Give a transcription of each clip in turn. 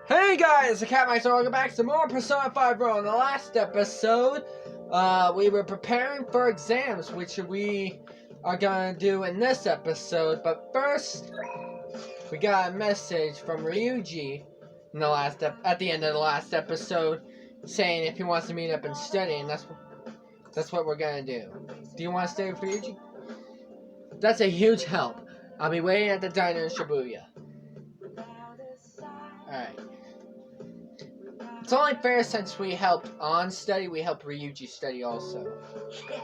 Hey guys, the Catmeister. Welcome back to more Persona 5 Roll. In the last episode, we were preparing for exams, which we are gonna do in this episode. But first, we got a message from Ryuji in the at the end of the last episode, saying if he wants to meet up and study, and that's what we're gonna do. Do you want to stay with Ryuji? That's a huge help. I'll be waiting at the diner in Shibuya. Alright. It's only fair since we helped On study, we helped Ryuji study also. Yeah.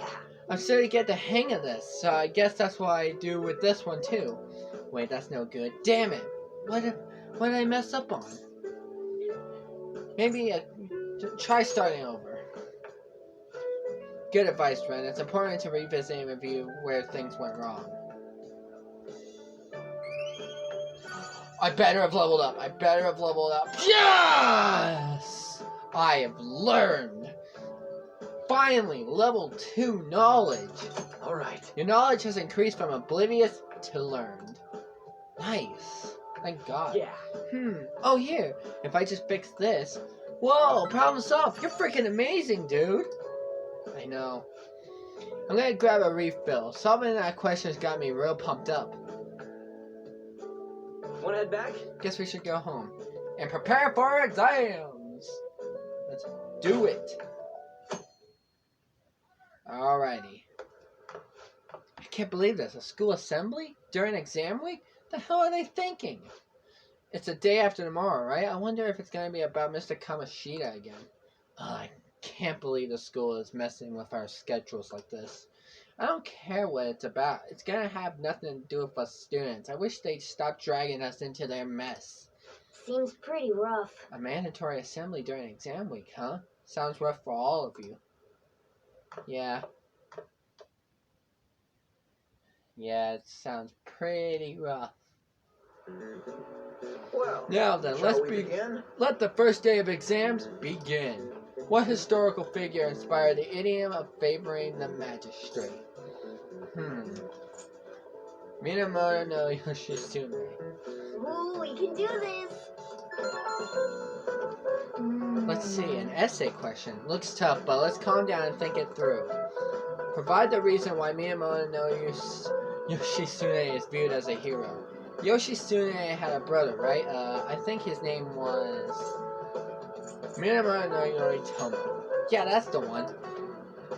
I'm starting to get the hang of this, so I guess that's what I do with this one too. Wait, that's no good. Damn it! What did I mess up on? Maybe try starting over. Good advice, friend. It's important to revisit and review where things went wrong. I better have leveled up. Yes! I have learned. Finally, level 2 knowledge. Alright. Your knowledge has increased from oblivious to learned. Nice. Thank God. Yeah. Oh, here. If I just fix this. Whoa, problem solved. You're freaking amazing, dude. I know. I'm gonna grab a refill. Solving that question has got me real pumped up. Wanna head back? Guess we should go home and prepare for exams. Let's do it. Alrighty. I can't believe this. A school assembly during exam week? The hell are they thinking? It's the day after tomorrow, right? I wonder if it's going to be about Mr. Kamashita again. I can't believe the school is messing with our schedules like this. I don't care what it's about. It's gonna have nothing to do with us students. I wish they'd stop dragging us into their mess. Seems pretty rough. A mandatory assembly during exam week, huh? Sounds rough for all of you. Yeah. Yeah, it sounds pretty rough. Well, Now then, shall we begin? Let the first day of exams begin. What historical figure inspired the idiom of favoring the magistrate? Minamoto no Yoshitsune. Ooh, we can do this. Let's see, an essay question. Looks tough, but let's calm down and think it through. Provide the reason why Minamoto no Yoshitsune is viewed as a hero. Yoshitsune had a brother, right? I think his name was Minamoto no Yoritomo. Yeah, that's the one.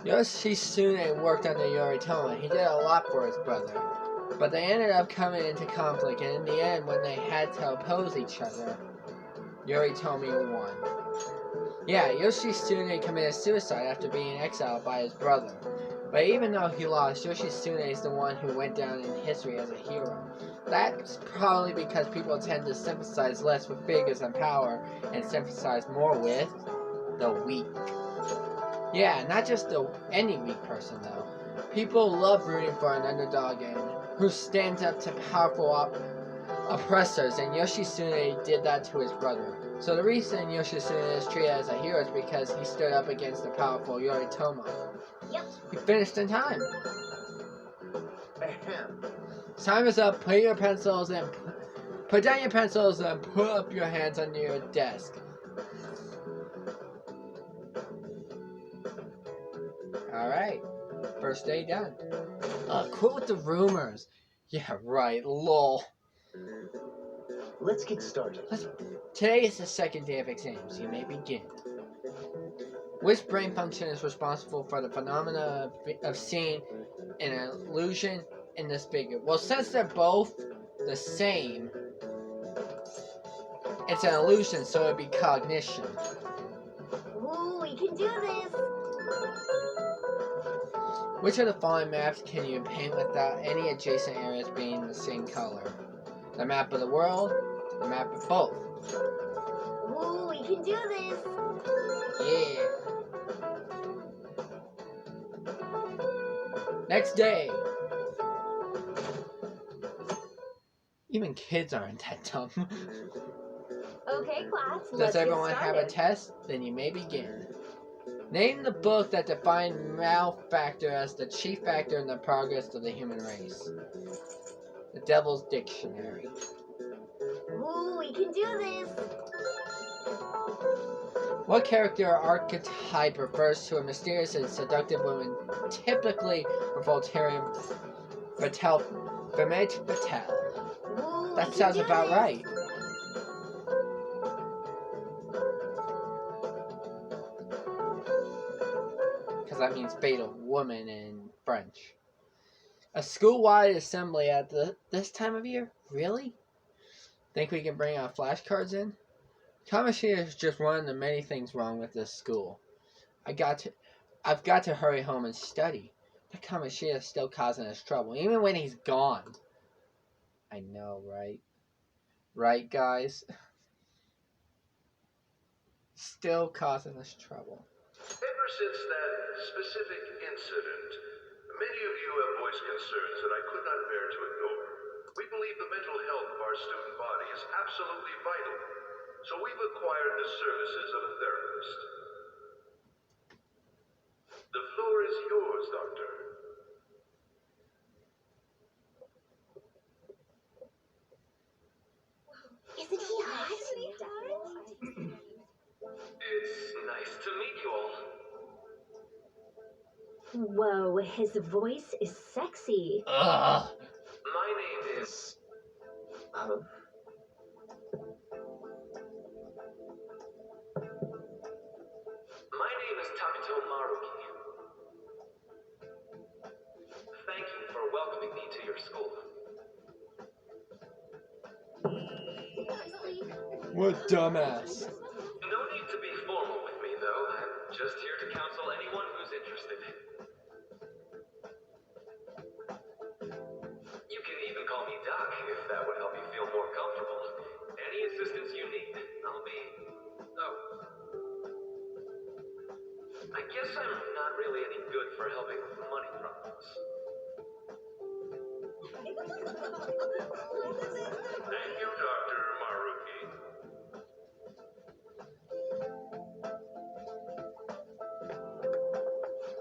Yoshitsune worked under Yoritomo. He did a lot for his brother. But they ended up coming into conflict, and in the end, when they had to oppose each other, Yoritomo won. Yeah, Yoshitsune committed suicide after being exiled by his brother. But even though he lost, Yoshitsune is the one who went down in history as a hero. That's probably because people tend to sympathize less with figures and power and sympathize more with the weak. Yeah, not just any weak person though. People love rooting for an underdog and who stands up to powerful oppressors, and Yoshitsune did that to his brother. So the reason Yoshitsune is treated as a hero is because he stood up against the powerful Yoritomo. Yep. He finished in time. Ahem. Time is up. Put down your pencils and put up your hands on your desk. Alright. First day done. Quit with the rumors. Yeah, right. Lol. Let's get started. Today is the second day of exams. You may begin. Which brain function is responsible for the phenomena of seeing an illusion in this figure? Well, since they're both the same, it's an illusion, so it'd be cognition. Ooh, we can do this. Which of the following maps can you paint without any adjacent areas being the same color? The map of the world, the map of both. Ooh, we can do this. Yeah. Next day. Even kids aren't that dumb. Okay, class. Does everyone have a test? Then you may begin. Name the book that defined malfactor as the chief factor in the progress of the human race. The Devil's Dictionary. Ooh, we can do this. What character archetype refers to a mysterious and seductive woman, typically a Voltairean Patel? Woo, That we sounds can do about this. right. Because that means fatal woman in French. A school-wide assembly at this time of year? Really? Think we can bring our flashcards in? Kamoshida is just one of the many things wrong with this school. I've got to hurry home and study. That Kamoshida is still causing us trouble, even when he's gone. I know, right? Right, guys? Still causing us trouble. Ever since that specific incident, many of you have voiced concerns that I could not bear to ignore. We believe the mental health of our student body is absolutely vital, so we've acquired the services of a therapist. The floor is yours, Doctor. Isn't he hot? It's nice to meet you all. Whoa, his voice is sexy. Ugh. My name is... My name is Takito Maruki. Thank you for welcoming me to your school. What a dumbass. No need to be formal with me, though. I'm just here to counsel anyone who's interested. You can even call me Doc, if that would help you feel more comfortable. Any assistance you need, I'll be... Oh. I guess I'm not really any good for helping with money problems. Thank you, Dr. Maruki.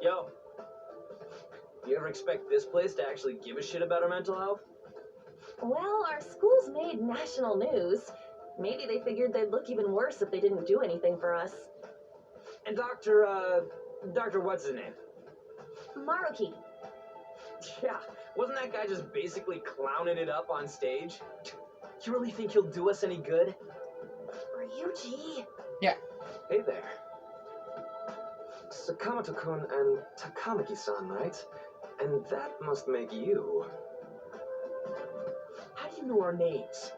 Yo, you ever expect this place to actually give a shit about our mental health? Well, our school's made national news. Maybe they figured they'd look even worse if they didn't do anything for us. And Dr. what's his name? Maruki. Yeah, wasn't that guy just basically clowning it up on stage? You really think he'll do us any good? Ryuji. Hey there. Sakamoto-kun and Takamaki-san, right? And that must make you... How do you know our names?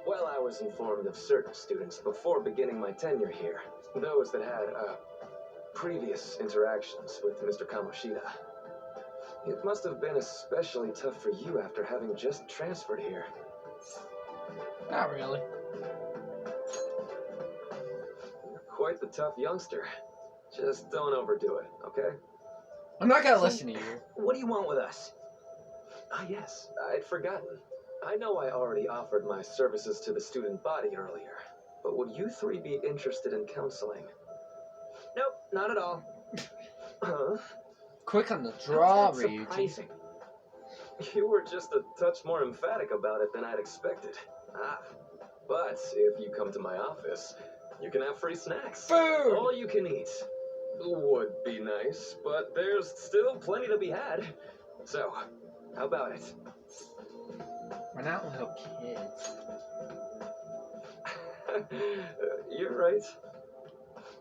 Well, I was informed of certain students before beginning my tenure here. Those that had, previous interactions with Mr. Kamoshida. It must have been especially tough for you after having just transferred here. Not really. You're quite the tough youngster. Just don't overdo it, okay? I'm not gonna listen to you. What do you want with us? Ah, yes, I'd forgotten. I know I already offered my services to the student body earlier, but would you three be interested in counseling? Nope, not at all. Huh? Quick on the draw, How's that Ryuji. surprising? You were just a touch more emphatic about it than I'd expected. Ah, but if you come to my office, you can have free snacks. Food! All you can eat. Would be nice, but there's still plenty to be had. So, how about it? We're not little kids. You're right.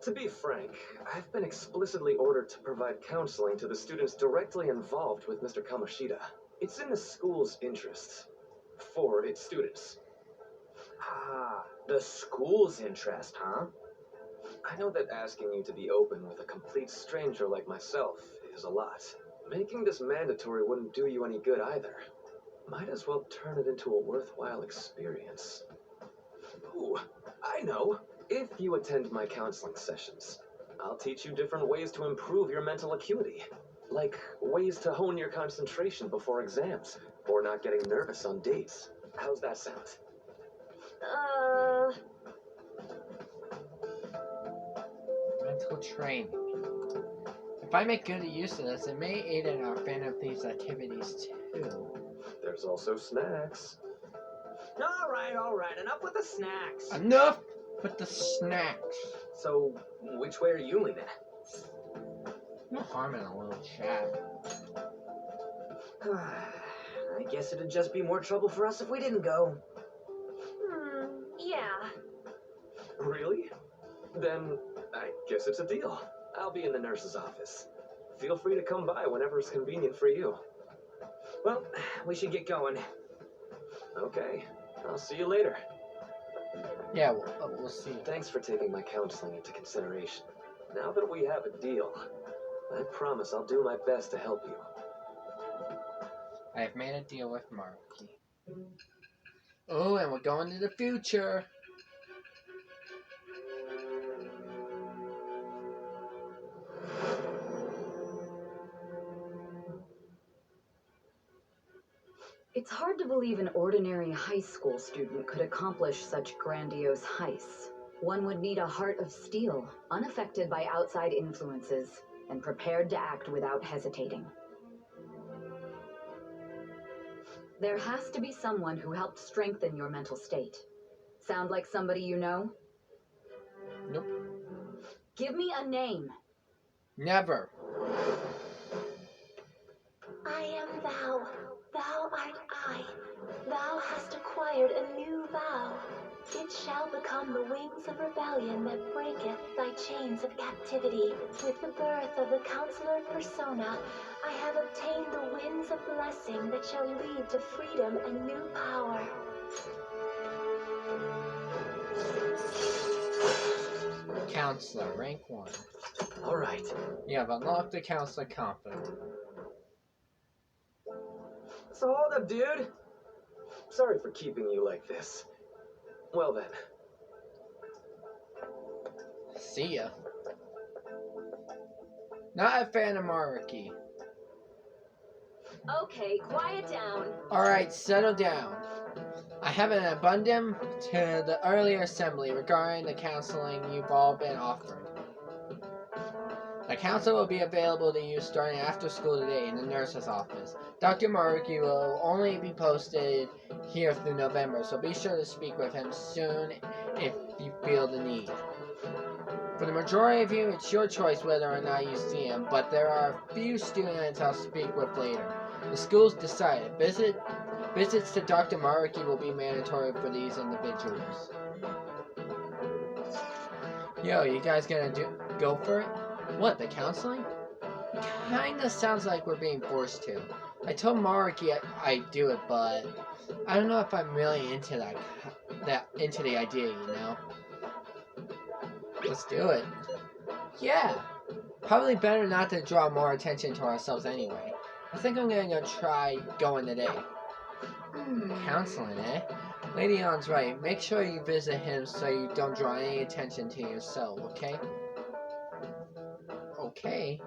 To be frank, I've been explicitly ordered to provide counseling to the students directly involved with Mr. Kamoshida. It's in the school's interest. For its students. Ah, the school's interest, huh? I know that asking you to be open with a complete stranger like myself is a lot. Making this mandatory wouldn't do you any good either. Might as well turn it into a worthwhile experience. Ooh, I know. If you attend my counseling sessions, I'll teach you different ways to improve your mental acuity. Like ways to hone your concentration before exams, or not getting nervous on dates. How's that sound? Mental training. If I make good use of this, it may aid in our Phantom Thieves activities too. There's also snacks. All right, enough with the snacks. Enough with the snacks. So, which way are you leaning? No harm in a little chat. I guess it'd just be more trouble for us if we didn't go. Yeah. Really? Then, I guess it's a deal. I'll be in the nurse's office. Feel free to come by whenever it's convenient for you. Well, we should get going. Okay, I'll see you later. Yeah, we'll see. Thanks for taking my counseling into consideration. Now that we have a deal, I promise I'll do my best to help you. I have made a deal with Maruki. Oh, and we're going to the future. It's hard to believe an ordinary high school student could accomplish such grandiose heists. One would need a heart of steel, unaffected by outside influences, and prepared to act without hesitating. There has to be someone who helped strengthen your mental state. Sound like somebody you know? Nope. Give me a name. Never. I am thou, thou art I. Thou hast acquired a new vow. It shall become the wings of rebellion that breaketh thy chains of captivity. With the birth of the counselor persona, I have obtained the winds of blessing that shall lead to freedom and new power. Counselor, rank 1. Alright. You have unlocked the Counselor Confidant. So hold up, dude. Sorry for keeping you like this. Well then. See ya. Not a fan of Maruki. Okay, quiet down. Alright, settle down. I have an addendum to the earlier assembly regarding the counseling you've all been offered. The counsel will be available to you starting after school today in the nurse's office. Dr. Maruki will only be posted here through November, so be sure to speak with him soon if you feel the need. For the majority of you, it's your choice whether or not you see him, but there are a few students I'll speak with later. The school's decided. Visits to Dr. Maruki will be mandatory for these individuals. Yo, you guys gonna go for it? What, the counseling? Kinda sounds like we're being forced to. I told Maruki I'd do it, but I don't know if I'm really into into the idea, you know? Let's do it. Yeah! Probably better not to draw more attention to ourselves anyway. I think I'm gonna try going today. Counseling, eh? Lady On's right. Make sure you visit him so you don't draw any attention to yourself, okay? Okay.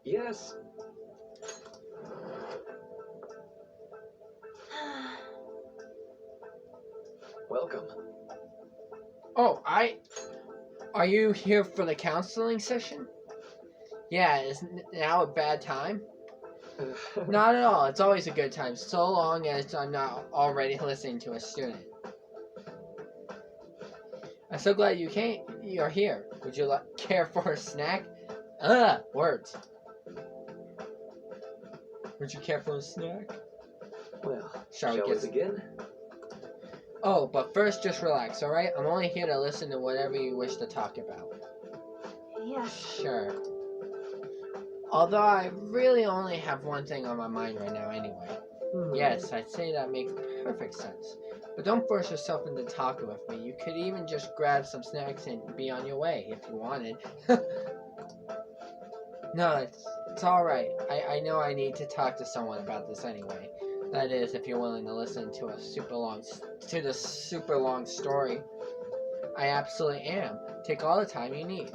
Yes. Welcome. Oh, are you here for the counseling session? Yeah, is now a bad time? Not at all. It's always a good time, so long as I'm not already listening to a student. I'm so glad you're here. Would you care for a snack? Words. Would you care for a snack? Well, Shall we begin? Oh, but first just relax, alright? I'm only here to listen to whatever you wish to talk about. Yes. Sure. Although I really only have one thing on my mind right now anyway. Yes, I'd say that makes perfect sense. But don't force yourself into talking with me. You could even just grab some snacks and be on your way if you wanted. No, it's alright. I know I need to talk to someone about this anyway. That is, if you're willing to listen to the super long story. I absolutely am. Take all the time you need.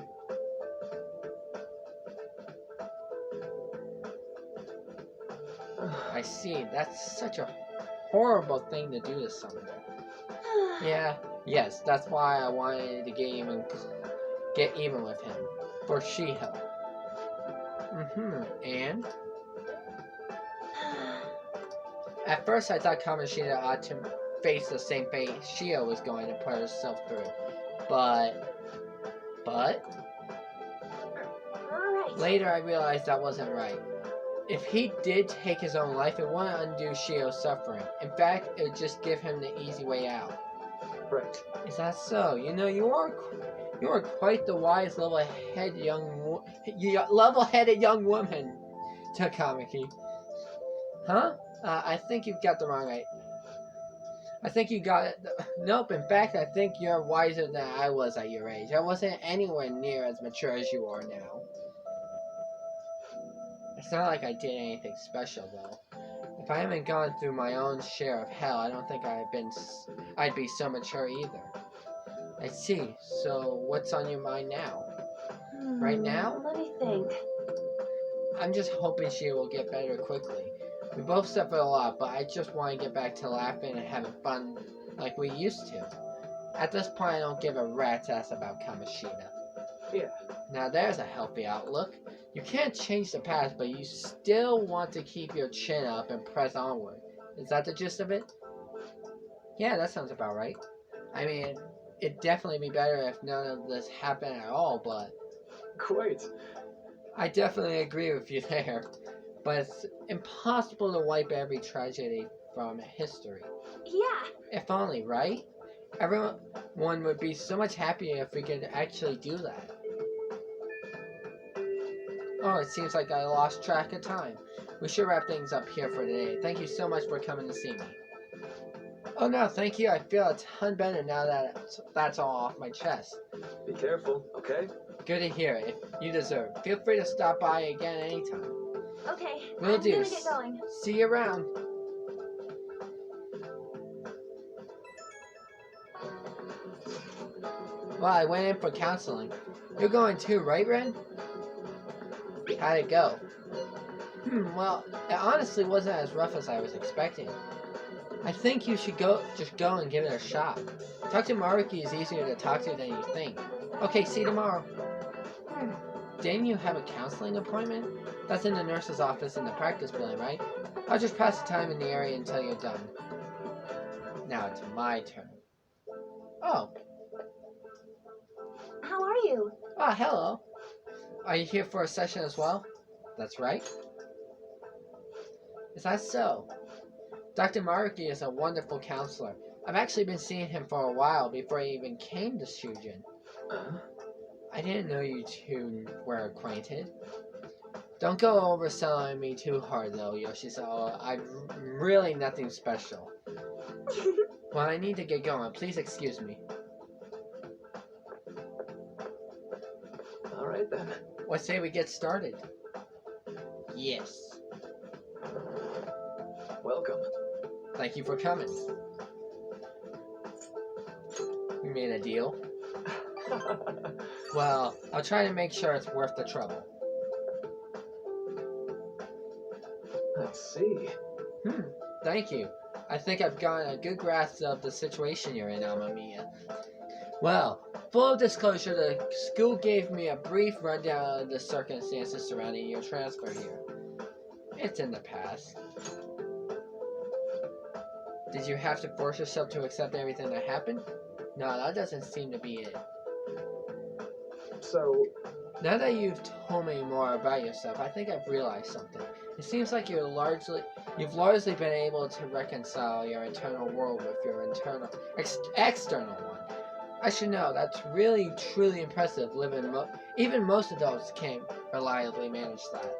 I see. That's such a horrible thing to do to someone. Yes, that's why I wanted to get even with him. For She-Hulk. And? At first, I thought Kamoshida ought to face the same fate Shio was going to put herself through. But... Right. Later, I realized that wasn't right. If he did take his own life, it wouldn't undo Shio's suffering. In fact, it would just give him the easy way out. Right. Is that so? You know, you are quite the wise, level-headed young woman, Takamaki. Huh? I think you've got the wrong right. I think you got it. Nope, in fact, I think you're wiser than I was at your age. I wasn't anywhere near as mature as you are now. It's not like I did anything special, though. If I haven't gone through my own share of hell, I don't think I'd be so mature either. I see. So, what's on your mind now? Right now? Let me think. I'm just hoping she will get better quickly. We both suffered a lot, but I just want to get back to laughing and having fun like we used to. At this point, I don't give a rat's ass about Kamoshida. Yeah. Now there's a healthy outlook. You can't change the past, but you still want to keep your chin up and press onward. Is that the gist of it? Yeah, that sounds about right. I mean, it'd definitely be better if none of this happened at all, but... Quite. I definitely agree with you there. But it's impossible to wipe every tragedy from history. Yeah. If only, right? Everyone would be so much happier if we could actually do that. Oh, it seems like I lost track of time. We should wrap things up here for today. Thank you so much for coming to see me. Oh no, thank you. I feel a ton better now that that's all off my chest. Be careful, okay? Good to hear. If you deserve. Feel free to stop by again anytime. Okay. Will I'm do. gonna get going. See you around. Well, I went in for counseling. You're going too, right, Ren? How'd it go? Well, it honestly wasn't as rough as I was expecting. I think you should just go and give it a shot. Dr. Maruki is easier to talk to than you think. Okay, see you tomorrow. Didn't you have a counseling appointment? That's in the nurse's office in the practice building, right? I'll just pass the time in the area until you're done. Now it's my turn. Oh. How are you? Ah, hello. Are you here for a session as well? That's right. Is that so? Dr. Maruki is a wonderful counselor. I've actually been seeing him for a while before he even came to Shujin. I didn't know you two were acquainted. Don't go overselling me too hard though, Yoshizawa. I'm really nothing special. Well, I need to get going. Please excuse me. Alright then. What say we get started? Yes. Welcome. Thank you for coming. We made a deal. Well, I'll try to make sure it's worth the trouble. Let's see. Thank you. I think I've gotten a good grasp of the situation you're in, Amamiya. Well, full disclosure, the school gave me a brief rundown of the circumstances surrounding your transfer here. It's in the past. Did you have to force yourself to accept everything that happened? No, that doesn't seem to be it. So, Now that you've told me more about yourself, I think I've realized something. It seems like you've largely been able to reconcile your internal world with your external one. I should know, that's really, truly impressive. Even most adults can't reliably manage that.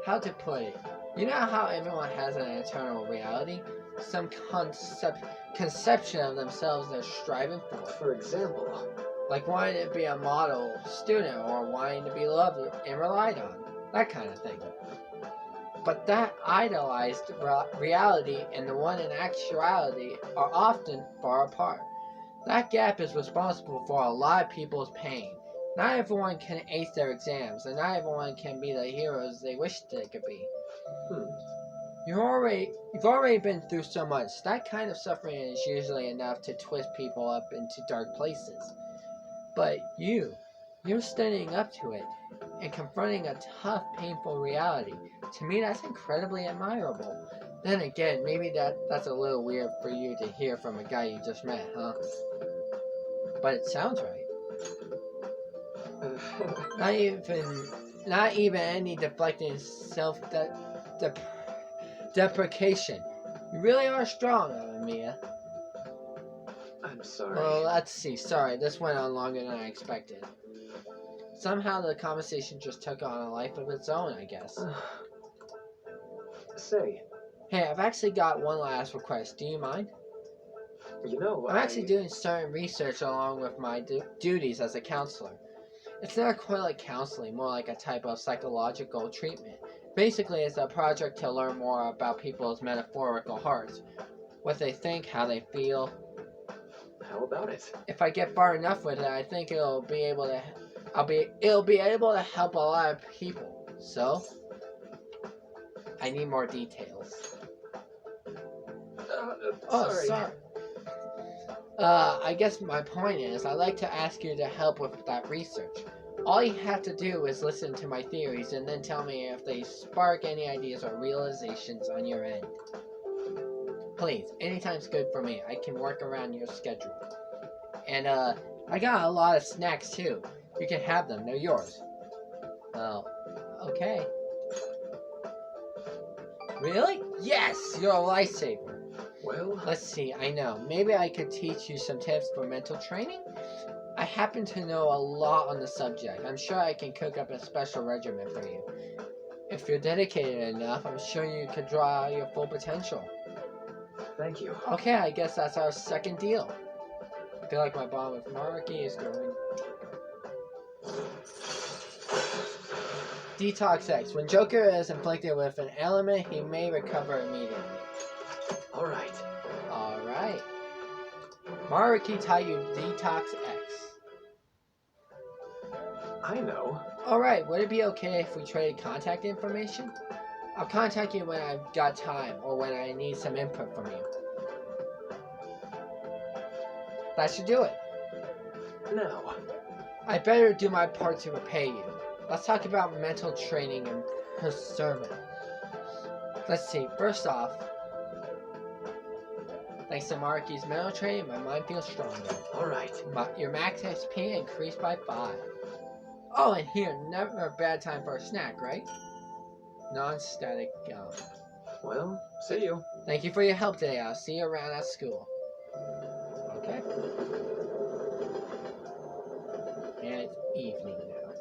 How to put it? You know how everyone has an internal reality? Some conception of themselves they're striving for. for example, Like wanting to be a model student or wanting to be loved and relied on. That kind of thing. But that idealized reality and the one in actuality are often far apart. That gap is responsible for a lot of people's pain. Not everyone can ace their exams, and not everyone can be the heroes they wish they could be. You've already been through so much. That kind of suffering is usually enough to twist people up into dark places. But you're standing up to it and confronting a tough, painful reality. To me, that's incredibly admirable. Then again, maybe that's a little weird for you to hear from a guy you just met, huh? But it sounds right. Not even any deflecting deprecation. You really are strong, Mia. I'm sorry. Well, let's see. Sorry, this went on longer than I expected. Somehow the conversation just took on a life of its own, I guess. Say. Hey, I've actually got one last request. Do you mind? You know, I'm actually doing certain research along with my duties as a counselor. It's not quite like counseling, more like a type of psychological treatment. Basically, it's a project to learn more about people's metaphorical hearts. What they think, how they feel. How about it? If I get far enough with it, I think it'll be able to help a lot of people. So, I need more details. Sorry. I guess my point is, I'd like to ask you to help with that research. All you have to do is listen to my theories and then tell me if they spark any ideas or realizations on your end. Please, anytime's good for me. I can work around your schedule. And, I got a lot of snacks too. You can have them, they're yours. Well, okay. Really? Yes, you're a lifesaver. Well, let's see, I know. Maybe I could teach you some tips for mental training? I happen to know a lot on the subject. I'm sure I can cook up a special regimen for you. If you're dedicated enough, I'm sure you could draw out your full potential. Thank you. Okay, I guess that's our second deal. I feel like my bond with Marky is going Detox X. When Joker is inflicted with an element, he may recover immediately. Alright. Maruki taught you Detox X. I know. Alright, would it be okay if we traded contact information? I'll contact you when I've got time, or when I need some input from you. That should do it. Now. I better do my part to repay you. Let's talk about mental training and preserving. Let's see, first off, thanks to Maruki's mental training, my mind feels stronger. Alright. Your max XP increased by 5. Oh, and here, never a bad time for a snack, right? Non-static gum. Well, see you. Thank you for your help today. I'll see you around at school. Okay. And it's evening now.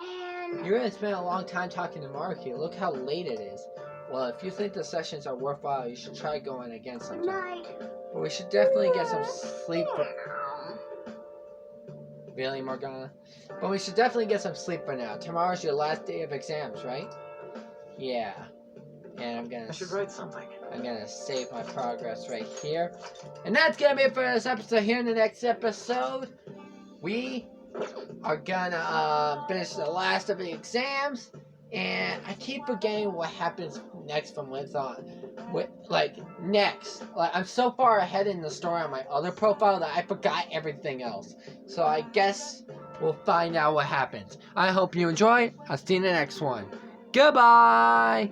Man. You're gonna spend a long time talking to Maruki. Look how late it is. Well, if you think the sessions are worthwhile, you should try going again sometime. Night. But we should definitely get some sleep. Really, Morgana? But we should definitely get some sleep for now. Tomorrow's your last day of exams, right? Yeah. And I should write something. I'm gonna save my progress right here. And that's gonna be it for this episode. Here in the next episode, we are gonna finish the last of the exams. And I keep forgetting what happens next from what's on. Next. I'm so far ahead in the story on my other profile that I forgot everything else. So I guess we'll find out what happens. I hope you enjoyed. I'll see you in the next one. Goodbye!